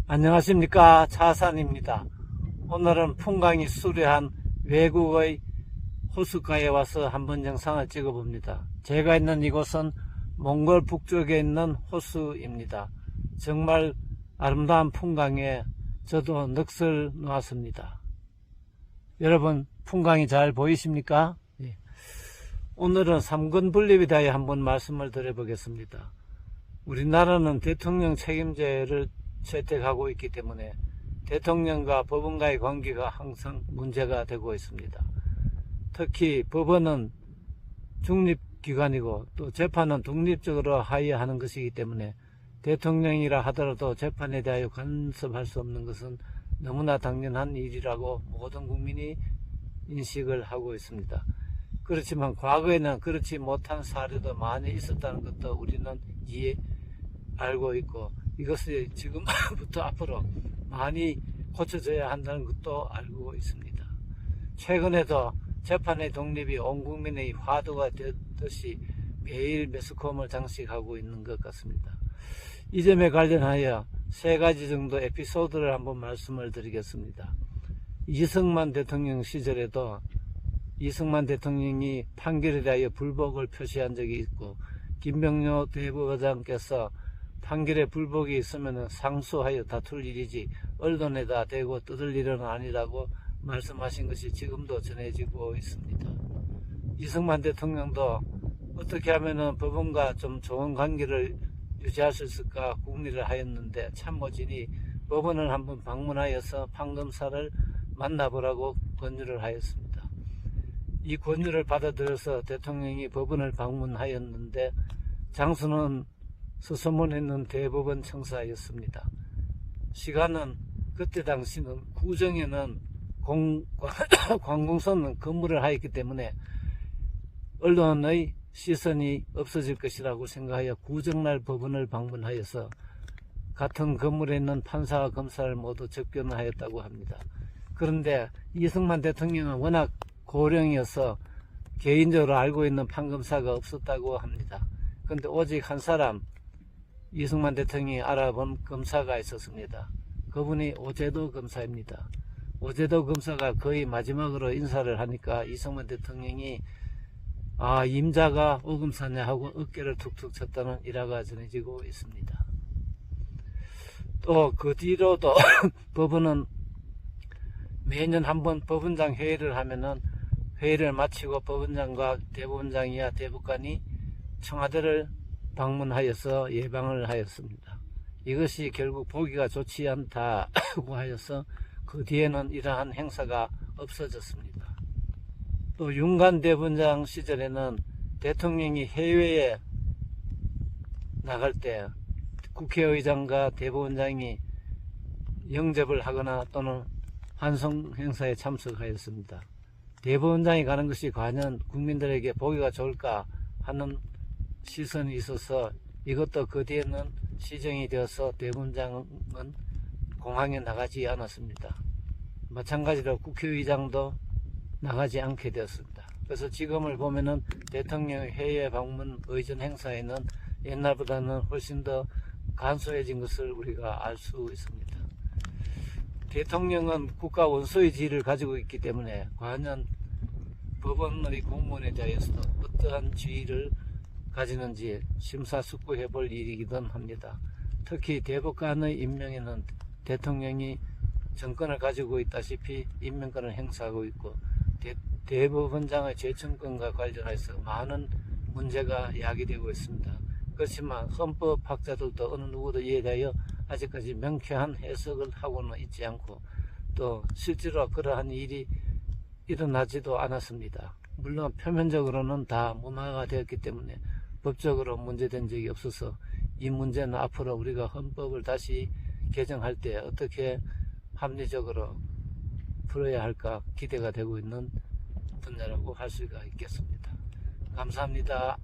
안녕하십니까, 차산입니다. 오늘은 풍광이 수려한 외국의 호숫가에 와서 한번 영상을 찍어 봅니다. 제가 있는 이곳은 몽골 북쪽에 있는 호수입니다. 정말 아름다운 풍광에 저도 넋을 놓았습니다. 여러분, 풍광이 잘 보이십니까? 예. 오늘은 삼권 분립에 대해 한번 말씀을 드려보겠습니다. 우리나라는 대통령 책임제를 채택하고 있기 때문에 대통령과 법원과의 관계가 항상 문제가 되고 있습니다. 특히 법원은 중립기관이고 또 재판은 독립적으로 하여하는 것이기 때문에 대통령이라 하더라도 재판에 대하여 간섭할 수 없는 것은 너무나 당연한 일이라고 모든 국민이 인식을 하고 있습니다. 그렇지만 과거에는 그렇지 못한 사례도 많이 있었다는 것도 우리는 알고 있고, 이것이 지금부터 앞으로 많이 고쳐져야 한다는 것도 알고 있습니다. 최근에도 재판의 독립이 온 국민의 화두가 되듯이 매일 매스컴을 장식하고 있는 것 같습니다. 이 점에 관련하여 세 가지 정도 에피소드를 한번 말씀을 드리겠습니다. 이승만 대통령 시절에도 이승만 대통령이 판결에 대하여 불복을 표시한 적이 있고, 김병효 대법원장께서 판결에 불복이 있으면 상소하여 다툴 일이지 언론에다 대고 뜯을 일은 아니라고 말씀하신 것이 지금도 전해지고 있습니다. 이승만 대통령도 어떻게 하면 법원과 좀 좋은 관계를 유지할 수 있을까 궁리를 하였는데, 참모진이 법원을 한번 방문하여서 판검사를 만나보라고 권유를 하였습니다. 이 권유를 받아들여서 대통령이 법원을 방문하였는데, 장소는 서소문에 있는 대법원 청사였습니다. 시간은 그때 당시는 구정에는 관공서는 근무를 하였기 때문에 언론의 시선이 없어질 것이라고 생각하여 구정날 법원을 방문하여서 같은 건물에 있는 판사와 검사를 모두 접견을 하였다고 합니다. 그런데 이승만 대통령은 워낙 고령이어서 개인적으로 알고 있는 판검사가 없었다고 합니다. 그런데 오직 한 사람, 이승만 대통령이 알아본 검사가 있었습니다. 그분이 오제도 검사입니다. 오제도 검사가 거의 마지막으로 인사를 하니까 이승만 대통령이 임자가 오 검사냐 하고 어깨를 툭툭 쳤다는 일화가 전해지고 있습니다. 또 그 뒤로도 법원은 매년 한번 법원장 회의를 하면은 회의를 마치고 법원장과 대법원장이야 대법관이 청와대를 방문하여서 예방을 하였습니다. 이것이 결국 보기가 좋지 않다고 하여서 그 뒤에는 이러한 행사가 없어졌습니다. 또 윤관 대법원장 시절에는 대통령이 해외에 나갈 때 국회의장과 대법원장이 영접을 하거나 또는 환송 행사에 참석하였습니다. 대법원장이 가는 것이 과연 국민들에게 보기가 좋을까 하는 시선이 있어서 이것도 그 뒤에는 시정이 되어서 대법원장은 공항에 나가지 않았습니다. 마찬가지로 국회의장도 나가지 않게 되었습니다. 그래서 지금을 보면은 대통령의 해외 방문 의전 행사에는 옛날보다는 훨씬 더 간소해진 것을 우리가 알 수 있습니다. 대통령은 국가 원수의 지위를 가지고 있기 때문에 과연 법원의 공무원에 대해서도 어떠한 지위를 가지는지 심사숙고해 볼 일이기도 합니다. 특히 대법관의 임명에는 대통령이 정권을 가지고 있다시피 임명권을 행사하고 있고, 대법원장의 재청권과 관련해서 많은 문제가 야기되고 있습니다. 그렇지만 헌법학자들도 어느 누구도 이에 대하여 아직까지 명쾌한 해석을 하고는 있지 않고, 또 실제로 그러한 일이 일어나지도 않았습니다. 물론 표면적으로는 다 무마가 되었기 때문에 법적으로 문제된 적이 없어서 이 문제는 앞으로 우리가 헌법을 다시 개정할 때 어떻게 합리적으로 풀어야 할까 기대가 되고 있는 분야라고 할 수가 있겠습니다. 감사합니다.